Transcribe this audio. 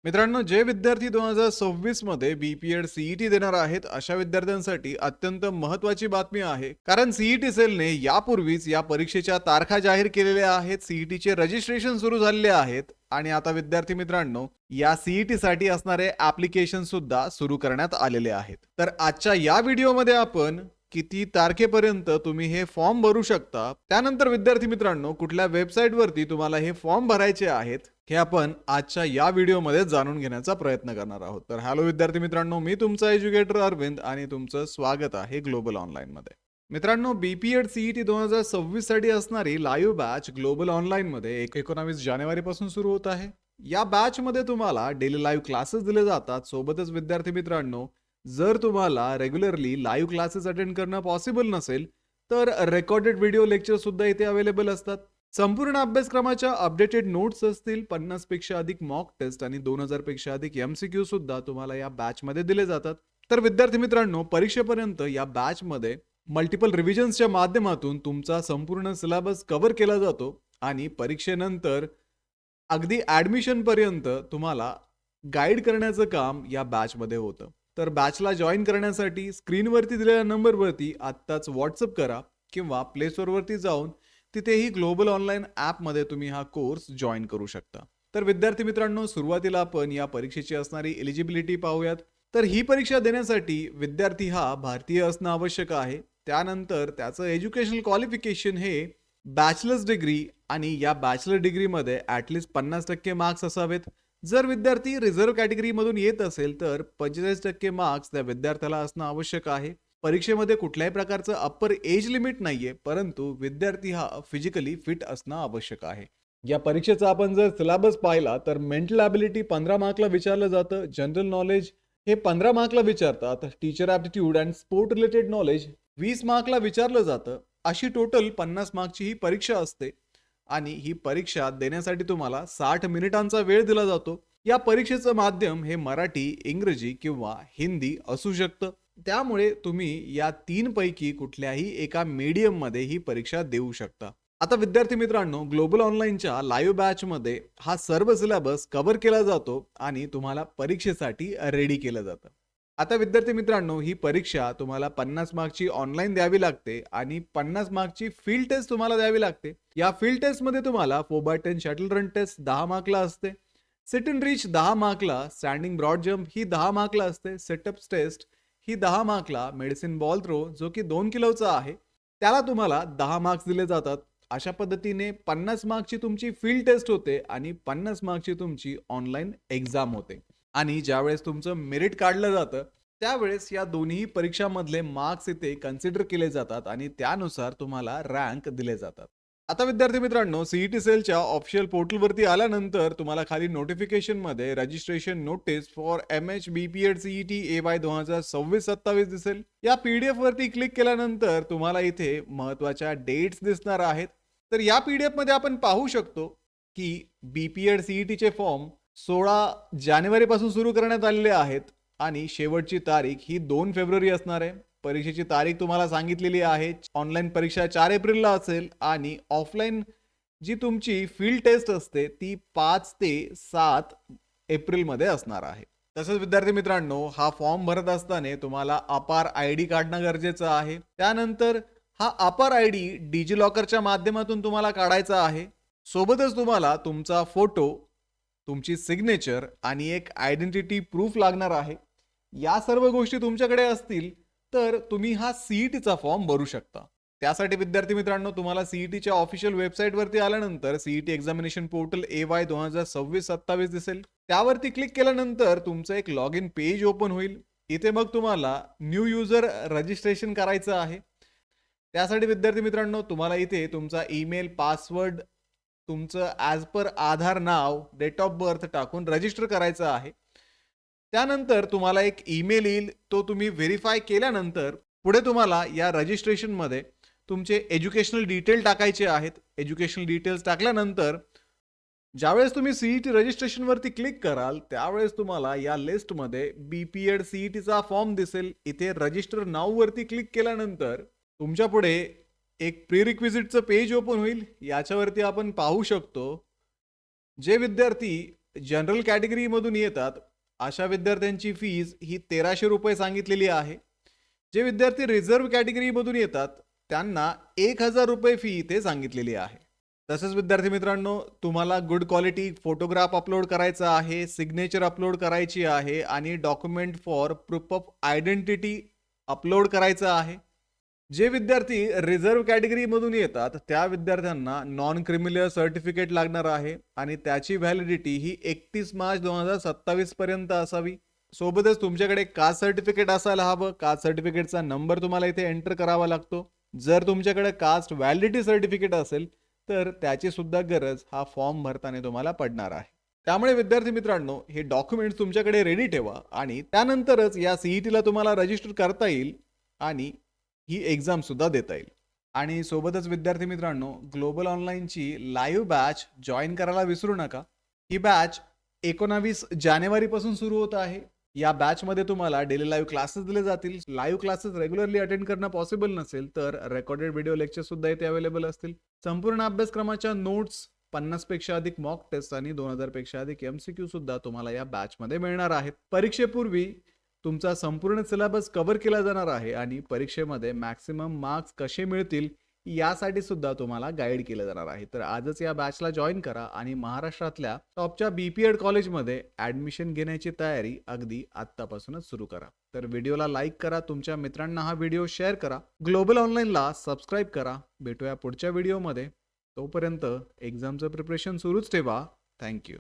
मित्रांनो, जे विद्यार्थी 2026 मध्ये बीपीएड सीईटी देणार आहेत, अशा विद्यार्थ्यांसाठी अत्यंत महत्त्वाची बातमी आहे. कारण सीईटी सेलने यापूर्वीच या परीक्षेच्या तारखा जाहीर केलेल्या आहेत. सीईटीचे रजिस्ट्रेशन सुरू झालेले आहेत आणि आता विद्यार्थी मित्रांनो, या सीईटी साठी असणारे ऍप्लिकेशन सुद्धा सुरू करण्यात आलेले आहेत. तर आजच्या या व्हिडिओमध्ये आपण किती तारखेपर्यंत तुम्ही हे फॉर्म भरू शकता, त्यानंतर विद्यार्थी मित्रांनो कुठल्या वेबसाईटवरती तुम्हाला हे फॉर्म भरायचे आहेत, हे आपण आजच्या या व्हिडिओमध्ये जाणून घेण्याचा प्रयत्न करणार आहोत. तर हॅलो विद्यार्थी मित्रांनो, मी तुमचा एज्युकेटर अरविंद आणि तुमचं स्वागत आहे ग्लोबल ऑनलाईन मध्ये. मित्रांनो, बीपीएड सीईटी 2026 साठी असणारी लाईव्ह बॅच ग्लोबल ऑनलाईन मध्ये 19 जानेवारी पासून सुरू होत आहे. या बॅच मध्ये तुम्हाला डेली लाईव्ह क्लासेस दिले जातात. सोबतच विद्यार्थी मित्रांनो, जर तुम्हाला रेग्युलरली लाईव्ह क्लासेस अटेंड करणं पॉसिबल नसेल, तर रेकॉर्डेड व्हिडिओ लेक्चर सुद्धा इथे अवेलेबल असतात. संपूर्ण अभ्यासक्रमाच्या अपडेटेड नोट्स असतील, 50 पेक्षा अधिक मॉक टेस्ट आणि 2000 पेक्षा अधिक एमसीक्यू सुद्धा तुम्हाला या बॅच मध्ये दिले जातात. तर विद्यार्थी मित्रांनो, परीक्षेपर्यंत या बॅच मध्ये मल्टिपल रिव्हिजन्सच्या माध्यमातून तुमचा संपूर्ण सिलेबस कव्हर केला जातो आणि परीक्षेनंतर अगदी ऍडमिशन पर्यंत तुम्हाला गाईड करण्याचं काम या बॅच मध्ये होतं. तर बॅचला जॉईन करण्यासाठी स्क्रीनवरती दिलेल्या नंबरवरती आत्ताच व्हॉट्सअप करा किंवा प्ले स्टोअरवरती जाऊन तिथेही ग्लोबल ऑनलाईन ॲपमध्ये तुम्ही हा कोर्स जॉईन करू शकता. तर विद्यार्थी मित्रांनो, सुरुवातीला आपण या परीक्षेची असणारी एलिजिबिलिटी पाहूयात. तर ही परीक्षा देण्यासाठी विद्यार्थी हा भारतीय असणं आवश्यक आहे. त्यानंतर त्याचं एज्युकेशनल क्वालिफिकेशन हे बॅचलर्स डिग्री आणि या बॅचलर डिग्रीमध्ये ॲटलिस्ट 50% मार्क्स असावेत. जर विद्यार्थी रिझर्व्ह कॅटेगरीमधून येत असेल तर 45% मार्क्स त्या विद्यार्थ्याला असणं आवश्यक आहे. परीक्षेमध्ये कुठल्याही प्रकारचं अप्पर एज लिमिट नाहीये, परंतु विद्यार्थी हा फिजिकली फिट असणं आवश्यक आहे. या परीक्षेचा आपण जर सिलेबस पाहिला तर मेंटल ॲबिलिटी 15 मार्कला विचारलं जातं, जनरल नॉलेज हे 15 मार्कला विचारतात, teacher aptitude and sport related knowledge 20 मार्कला विचारलं जातं. अशी टोटल 50 मार्कची ही परीक्षा असते आणि ही परीक्षा देण्यासाठी तुम्हाला 60 मिनिटांचा वेळ दिला जातो. या परीक्षेचं माध्यम हे मराठी, इंग्रजी किंवा हिंदी असू शकतं. त्यामुळे तुम्ही या 3 पैकी कुठल्याही एका मीडियम मध्ये ही परीक्षा देऊ शकता. आता विद्यार्थी मित्रांनो, ग्लोबल ऑनलाईनच्या लाईव्ह बॅच मध्ये हा सर्व सिलेबस कव्हर केला जातो आणि तुम्हाला परीक्षेसाठी रेडी केलं जातं. आता विद्यार्थी मित्रांनो, ही परीक्षा तुम्हाला 50 मार्कची ऑनलाईन द्यावी लागते आणि 50 मार्कची फील्ड टेस्ट तुम्हाला द्यावी लागते. या फील्ड टेस्ट मध्ये तुम्हाला 4x10 शटल रन टेस्ट 10 मार्कला असते, सिट इन रीच 10 मार्कला, स्टँडिंग ब्रॉड जम्प ही 10 मार्कला असते, सेटअप्स टेस्ट ही 10 मार्कला, मेडिसिन बॉल थ्रो जो की 2 किलोचा आहे त्याला तुम्हाला 10 मार्क्स दिले जातात. अशा पद्धतीने 50 मार्कची तुमची फील्ड टेस्ट होते आणि 50 मार्कची तुमची ऑनलाईन एक्झाम होते. आणि ज्यावेळेस तुमचं मेरिट काढलं जातं त्यावेळेस या दोन्ही परीक्षांमधले मार्क्स इथे कन्सिडर केले जातात आणि त्यानुसार तुम्हाला रँक दिले जातात. आता विद्यार्थी मित्रांनो, सीईटी सेलच्या ऑफिशियल पोर्टलवरती आल्यानंतर तुम्हाला खाली नोटिफिकेशन मध्ये registration notice for MH BPEd CET AY 2026-27 दिसेल. या पीडीएफ वरती क्लिक केल्यानंतर तुम्हाला इथे महत्वाच्या डेट्स दिसणार आहेत. तर या पीडीएफ मध्ये आपण पाहू शकतो की बीपीएड सीईटीचे फॉर्म 16 जानेवारी पासून सुरू करण्यात आलेले आहेत आणि शेवटची तारीख ही 2 फेब्रुवारी असणार आहे. परीक्षेची तारीख तुम्हाला सांगितलेली आहे. ऑनलाईन परीक्षा 4 एप्रिलला असेल आणि ऑफलाईन जी तुमची फील्ड टेस्ट असते ती 5 ते 7 एप्रिलमध्ये असणार आहे. तसंच विद्यार्थी मित्रांनो, हा फॉर्म भरत असताना तुम्हाला अपार आयडी काढणं गरजेचं आहे. त्यानंतर हा अपार आयडी डिजी लॉकरच्या माध्यमातून तुम्हाला काढायचा आहे. सोबतच तुम्हाला तुमचा फोटो, तुमची सिग्नेचर आणि एक आयडेंटिटी प्रूफ लागणार आहे. या सर्व गोष्टी तुमच्याकडे असतील तर तुम्ही हा सीईटीचा फॉर्म भरू शकता. त्यासाठी विद्यार्थी मित्रांनो, तुम्हाला सीईटीच्या ऑफिशियल वेबसाईटवरती आल्यानंतर सीईटी एक्झामिनेशन पोर्टल AY 2026-27 दिसेल. त्यावरती क्लिक केल्यानंतर तुमचं एक लॉग इन पेज ओपन होईल. इथे मग तुम्हाला न्यू युजर रजिस्ट्रेशन करायचं आहे. त्यासाठी विद्यार्थी मित्रांनो, तुम्हाला इथे तुमचा ईमेल, पासवर्ड, तुमचं ॲज पर आधार नाव, डेट ऑफ बर्थ टाकून रजिस्टर करायचं आहे. त्यानंतर तुम्हाला एक ईमेल येईल, तो तुम्ही व्हेरीफाय केल्यानंतर पुढे तुम्हाला या रजिस्ट्रेशनमध्ये तुमचे एज्युकेशनल डिटेल टाकायचे आहेत. एज्युकेशनल डिटेल्स टाकल्यानंतर ज्यावेळेस तुम्ही सीईटी रजिस्ट्रेशनवरती क्लिक कराल त्यावेळेस तुम्हाला या लिस्टमध्ये बीपीएड सीईटीचा फॉर्म दिसेल. इथे रजिस्टर नाववरती क्लिक केल्यानंतर तुमच्या पुढे एक प्री रिक्विजिटचं पेज ओपन होईल. याच्यावरती आपण पाहू शकतो जे विद्यार्थी जनरल कॅटेगरीमधून येतात अशा विद्यार्थ्यांची फीज ही 1300 रुपये सांगितलेली आहे. जे विद्यार्थी रिझर्व्ह कॅटेगरीमधून येतात त्यांना 1000 रुपये फी इथे सांगितलेली आहे. तसंच विद्यार्थी मित्रांनो, तुम्हाला गुड क्वालिटी फोटोग्राफ अपलोड करायचा आहे, सिग्नेचर अपलोड करायची आहे आणि document for proof of identity upload करायचं आहे. जे विद्यार्थी रिझर्व्ह कॅटेगरीमधून येतात त्या विद्यार्थ्यांना नॉन क्रिमिनल सर्टिफिकेट लागणार आहे आणि त्याची व्हॅलिडिटी ही 31 मार्च 2027 पर्यंत असावी. सोबतच तुमच्याकडे कास्ट सर्टिफिकेट असायला हवं. कास्ट सर्टिफिकेटचा नंबर तुम्हाला इथे एंटर करावा लागतो. जर तुमच्याकडे कास्ट व्हॅलिडिटी सर्टिफिकेट असेल तर त्याची सुद्धा गरज हा फॉर्म भरताना तुम्हाला पडणार आहे. त्यामुळे विद्यार्थी मित्रांनो, हे डॉक्युमेंट्स तुमच्याकडे रेडी ठेवा आणि त्यानंतरच या सीईटीला तुम्हाला रजिस्टर करता येईल आणि ही एक्झाम सुद्धा देता येईल. आणि सोबतच विद्यार्थी मित्रांनो, ग्लोबल ऑनलाईनची लाईव्ह बॅच जॉईन करायला विसरू नका. ही बॅच 19 जानेवारीपासून सुरू होत आहे. या बॅचमध्ये तुम्हाला डेली लाईव्ह क्लासेस दिले जातील. लाईव्ह क्लासेस रेग्युलरली अटेंड करणं पॉसिबल नसेल तर रेकॉर्डेड व्हिडिओ लेक्चर सुद्धा इथे अवेलेबल असतील. संपूर्ण अभ्यासक्रमाच्या नोट्स, 50 पेक्षा अधिक मॉक टेस्ट आणि 2000 पेक्षा अधिक MCQ सुद्धा तुम्हाला या बॅचमध्ये मिळणार आहेत. परीक्षेपूर्वी तुमचा संपूर्ण सिलेबस कव्हर केला जाणार आहे आणि परीक्षेमध्ये मॅक्सिमम मार्क्स कसे मिळतील यासाठी सुद्धा तुम्हाला गाईड केलं जाणार आहे. तर आजच या बॅचला जॉईन करा आणि महाराष्ट्रातल्या टॉपच्या BPED कॉलेजमध्ये ऍडमिशन घेण्याची तयारी अगदी आत्तापासूनच सुरू करा. तर व्हिडिओला लाईक करा, तुमच्या मित्रांना हा व्हिडिओ शेअर करा, ग्लोबल ऑनलाईनला सबस्क्राईब करा. भेटूया पुढच्या व्हिडिओमध्ये. तोपर्यंत एक्झामचं प्रिपरेशन सुरूच ठेवा. थँक्यू.